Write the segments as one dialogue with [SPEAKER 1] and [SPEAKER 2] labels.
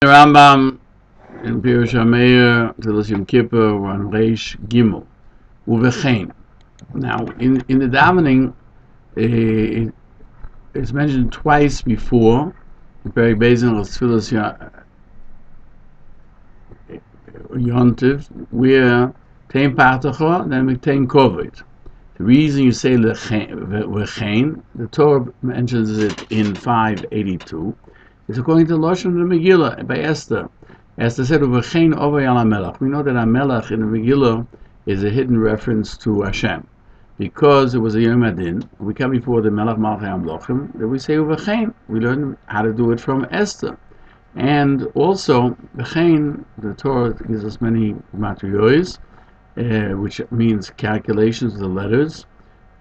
[SPEAKER 1] Rambam in Peirush HaMeir, Hilchos Yom Kippur, we're on Reish Gimel, Uvechein. Now, in the davening, it's mentioned twice before, in Perek Beis of Tefillas Yontiv, where Tein Partacha, then we Tein Kovit. The reason you say Vechein, the Torah mentions it in 582, is according to the Lashon of the Megillah by Esther. Esther said, "Uvechein ovay al HaMelech." We know that HaMelech in the Megillah is a hidden reference to Hashem, because it was a Yom Adin. We come before the Melech Malchei Amlochim. Then we say Uvechein. We learn how to do it from Esther, and also Vechein. The Torah gives us many matriyos, which means calculations of the letters.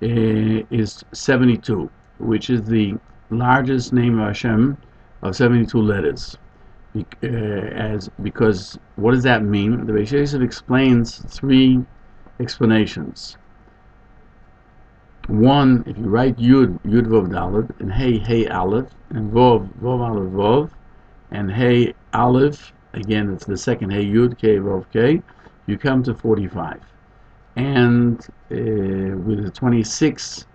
[SPEAKER 1] Is 72, which is the largest name of Hashem of 72 letters. Because what does that mean? The Reish Yosef explains three explanations. One, if you write Yud Vov Daled, and Hey Aleph, and Vov Aleph Vov, and Hey Aleph, again it's the second Hey Yud K Vov K, you come to 45. And with the 26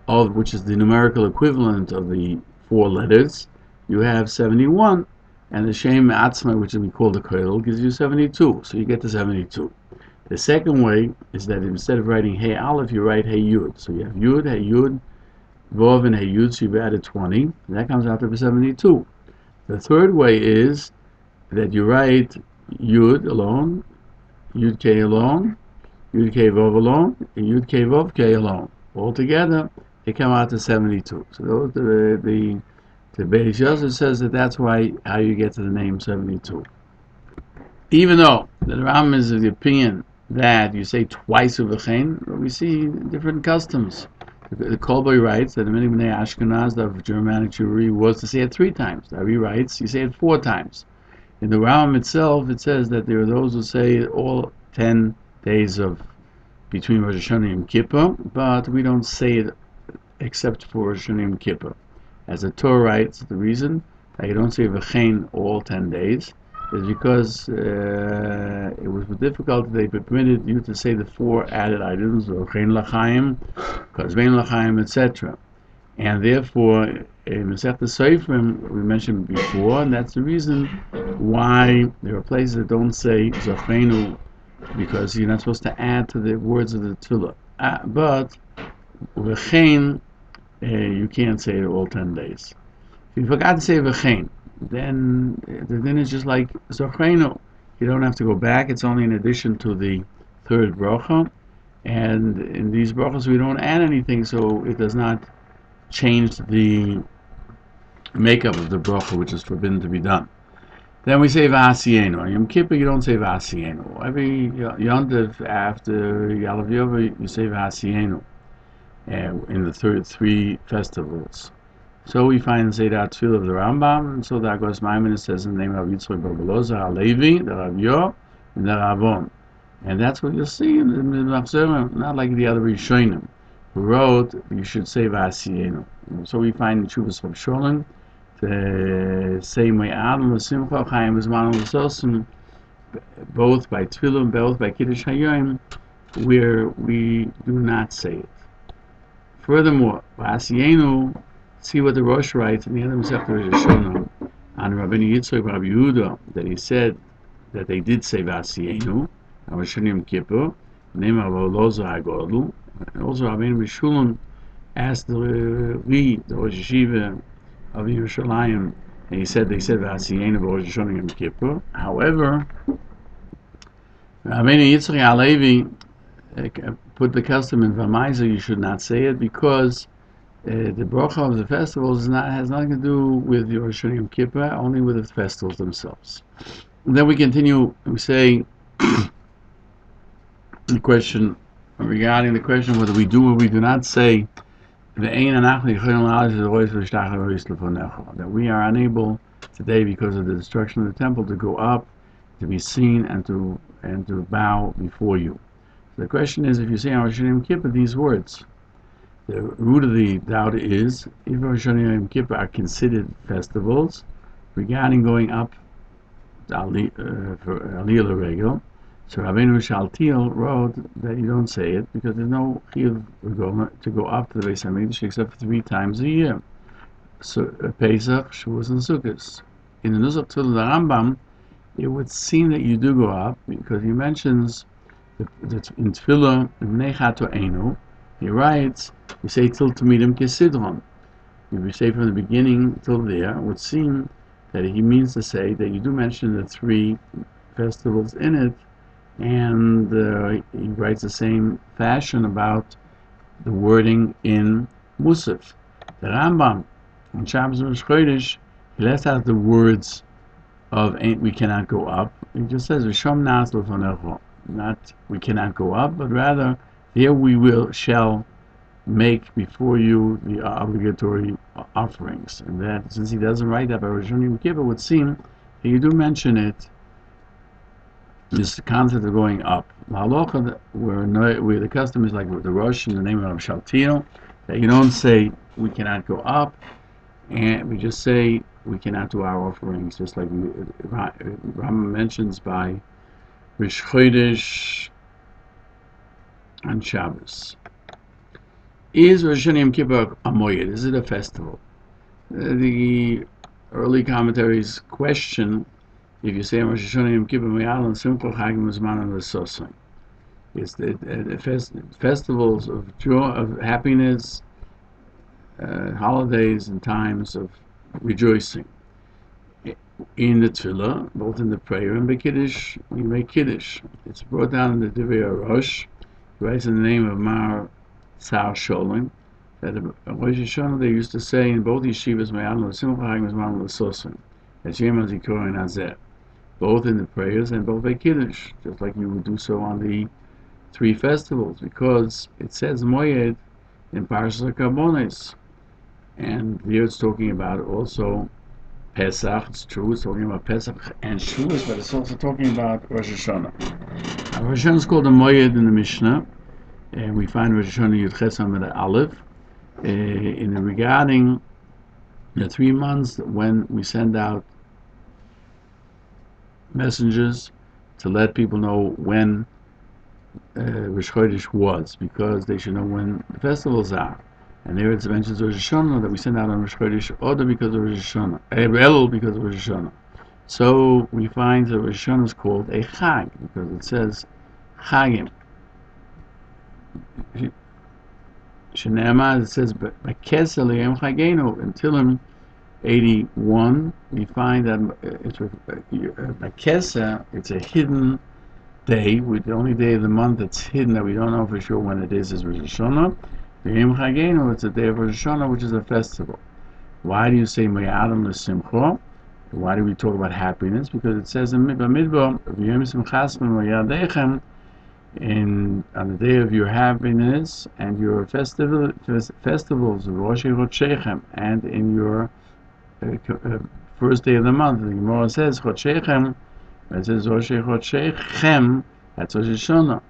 [SPEAKER 1] of, which is the numerical equivalent of the four letters, you have 71, and the Shem Atzma, which we call the Koil, gives you 72, so you get to 72. The second way is that instead of writing Hey Aleph, you write Hey Yud. So you have Yud, Hey Yud, Vov, and Hey Yud, so you've added 20, and that comes out to be 72. The third way is that you write Yud alone, Yud K alone, Yud K Vov alone, and Yud K Vov K alone. All together, they come out to 72. So those are the Beis Yosef says that that's how you get to the name 72. Even though the Rambam is of the opinion that you say twice Uvechein, we see different customs. The Kolboy writes that in many Ashkenaz of Germanic Jewry was to say it 3 times. The Ari writes you say it 4 times. In the Rambam itself, it says that there are those who say all 10 days of between Rosh Hashanah and Yom Kippur, but we don't say it except for Rosh Hashanah and Yom Kippur. As the Torah writes, the reason that you don't say V'chein all 10 days is because it was difficult. They permitted you to say the 4 added items, V'chein L'chaim, Kozvein L'chaim, etc. And therefore, in Masechet Seifrim, we mentioned before, and that's the reason why there are places that don't say Zocheinu, because you're not supposed to add to the words of the Tefillah. But V'chein, you can't say it all 10 days. If you forgot to say V'chein, then it's just like Zocheinu. You don't have to go back. It's only in addition to the third bracha. And in these brachas, we don't add anything, so it does not change the makeup of the bracha, which is forbidden to be done. Then we say V'asienu. On Yom Kippur, you don't say V'asienu. Every Yontiv after Yalav Yova, you say V'asienu in the 3 festivals. So we find the Seder Tefillah of the Rambam, and so the Agos Maimonides says in the name of Yitzchak Bar Beloza, HaLevi, the Rav Yor, and the Ravon. And that's what you'll see in the Machzor, not like the other Rishonim who wrote, you should say V'asienu. So we find in Chuvas Rav Sholem, the same way Adam L'Simcha Chaim V'Zman L'Sosim, both by Tefillah, both by Kiddush Hayom, where we do not say it. Furthermore, V'asienu, see what the Rosh writes in the other Masechet Rosh Hashanah on Rabbeinu Yitzchak Rabbi Yehuda, that he said that they did say V'asienu on Rosh Hashanah Yom Kippur, the name of Hilchos Yom HaKippurim, and also Rabbeinu Meshulam asked the Rosh Yeshiva of Yerushalayim, and he said they said V'asienu Rosh Hashanah Yom Kippur. However, Rabbeinu Yitzchak HaLevi put the custom in V'maisa, you should not say it, because the bracha of the festivals has nothing to do with the Rosh Hashanah Yom Kippur, only with the festivals themselves. And then we continue, we say the question regarding the question whether we do or we do not say that we are unable today because of the destruction of the temple to go up, to be seen, and to bow before you. So the question is, if you say on Rosh Hashanah Yom Kippur these words, the root of the doubt is if Rosh Hashanah and Yom Kippur are considered festivals, regarding going up for Aliyah L'Regel. So Rabbeinu Shaltiel wrote that you don't say it because there's no chiyuv to go up to the Beis Hamikdash except for 3 times a year. So Pesach, Shavuos, and Sukkot. In the Nusach to the Rambam, it would seem that you do go up because he mentions that in Tefillah Nechato Einu, he writes, you say till Tamidim Kesidron. If you say from the beginning till there, it would seem that he means to say that you do mention the 3 festivals in it, and he writes the same fashion about the wording in Musaf. The Rambam on Shabbos and Rosh Chodesh, he left out the words of we cannot go up. He just says V'shom nas lefanecho, not we cannot go up, but rather here we shall make before you the obligatory offerings. And that, since he doesn't write that by Yom Kippur, it would seem that you do mention it. This concept of going up. Halacha, where the custom is like with the Rosh in the name of Shaltiel, that you don't say we cannot go up, and we just say we cannot do our offerings, just like Rambam mentions by Rosh Chodesh and Shabbos. Is Rosh Yom Kippur a moyed? Is it a festival? The early commentaries question if you say Rosh Yom Kippur Moyal and Simcha Chagim Zman and L'Sosai. It's the festivals of joy, of happiness, holidays and times of rejoicing. In the Tefillah, both in the prayer and by Kiddush, we make Kiddush. It's brought down in the Divrei Rosh. He writes in the name of Mar Sar Sholem that Rosh Hashanah they used to say in both yeshivas Moyal and Simcha Chagim Zman and L'Sosai, as Yom Zikaron and Azeh, both in the prayers and both by Kiddush, just like you would do so on the 3 festivals, because it says Moyed in Parashat Karbonos, and there it's talking about also Pesach. It's true, it's talking about Pesach and Shavuos, but it's also talking about Rosh Hashanah. Rosh Hashanah is called a Moyed in the Mishnah, and we find Rosh Hashanah Yud Ches Amud Aleph regarding the 3 months when we send out messengers to let people know when Rosh Chodesh was, because they should know when the festivals are. And there it mentions Rosh Hashanah that we send out on Rosh Chodesh, Oda because of Rosh Hashanah, Elul because of Rosh Hashanah. So we find that Rosh Hashanah is called a Chag because it says Chagim. Shenema, it says B'kesel Yom Chagenu in Tehillim 81. We find that it's B'kesel. It's a hidden day, with the only day of the month that's hidden that we don't know for sure when it is Rosh Hashanah. The Yom Chagenu, it's a day of Rosh Hashanah, which is a festival. Why do you say Mayadam L'Simcha? Why do we talk about happiness? Because it says in Midbar, V'yom Simchasmen Mayadechem, on the day of your happiness and your festivals, Rosh Chodshechem, and in your first day of the month. The Gemara says Chodshechem. It says Rosh Chodshechem, that's Rosh Hashanah.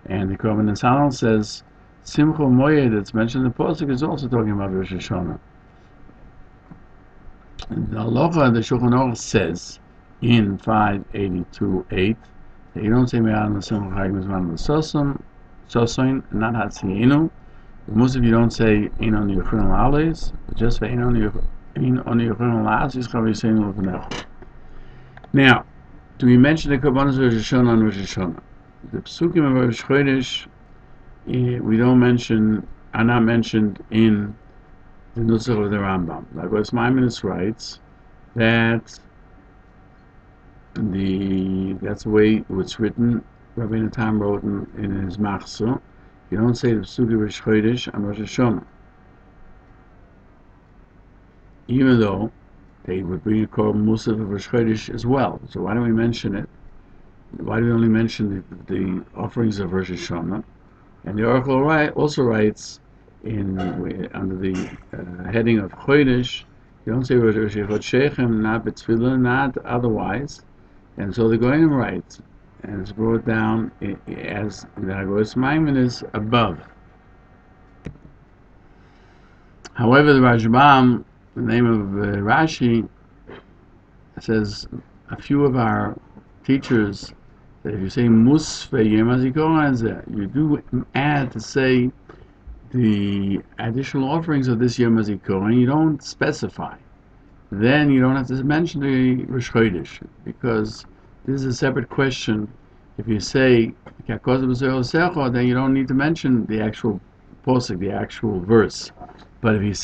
[SPEAKER 1] And the Korban Nesanel says Simcha Moyed, that's mentioned in the Pasuk, is also talking about Rosh Hashanah. And the Halacha, the Shulchan Aruch says in 582.8 that you don't say Me'al Simcha Chagim Zman L'Sosoin, not Hatzienu. Most of you don't say Einon Yochron La'ales, just for Einon Yochron La'as Yischav Yiseinu L'Vnecha. Now, do we mention the Korbanos of Rosh Hashanah on Rosh Hashanah? The Psukim of Rosh Chodesh are not mentioned in the Nusach of the Rambam. Like what Maimonides writes that that's the way it's written. Rabbeinu Tam wrote in his Machzor. You don't say the Psukim of Rosh Chodesh on Rosh Hashanah, even though they would bring a Korban Musaf of Rosh Chodesh as well. So why don't we mention it? Why do we only mention the offerings of Rosh Hashanah? And the Oracle also writes under the heading of Chodesh, you don't say Rosh Chodshechem, not B'Tfilah, not otherwise. And so the Goyim writes, and it's brought down as the Hagos Maimonides above. However, the Rambam, the name of Rashi, says a few of our teachers that if you say mus ve'yom hazikaron, you do add to say the additional offerings of this Yom HaZikaron. You don't specify. Then you don't have to mention the Rosh Chodesh, because this is a separate question. If you say then you don't need to mention the actual posuk, the actual verse. But if he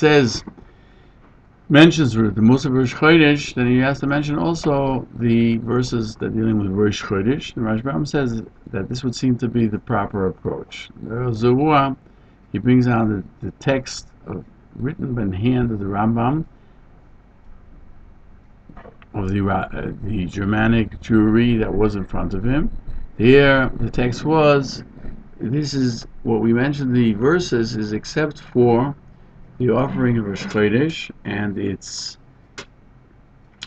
[SPEAKER 1] mentions the Musaf Rosh Chodesh, then he has to mention also the verses that are dealing with Rosh Chodesh. The Rambam says that this would seem to be the proper approach. He brings out the text written by hand of the Rambam of the Germanic Jewry that was in front of him. Here, the text was, this is what we mentioned, the verses is except for the offering of Rosh Chodesh and its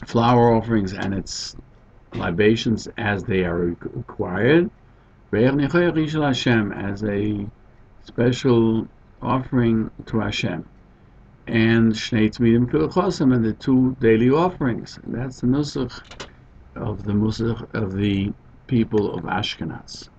[SPEAKER 1] flower offerings and its libations as they are required, as a special offering to Hashem, and Shnei Tzmidim K'Lechosim, and the 2 daily offerings. And that's the nusach of the people of Ashkenaz.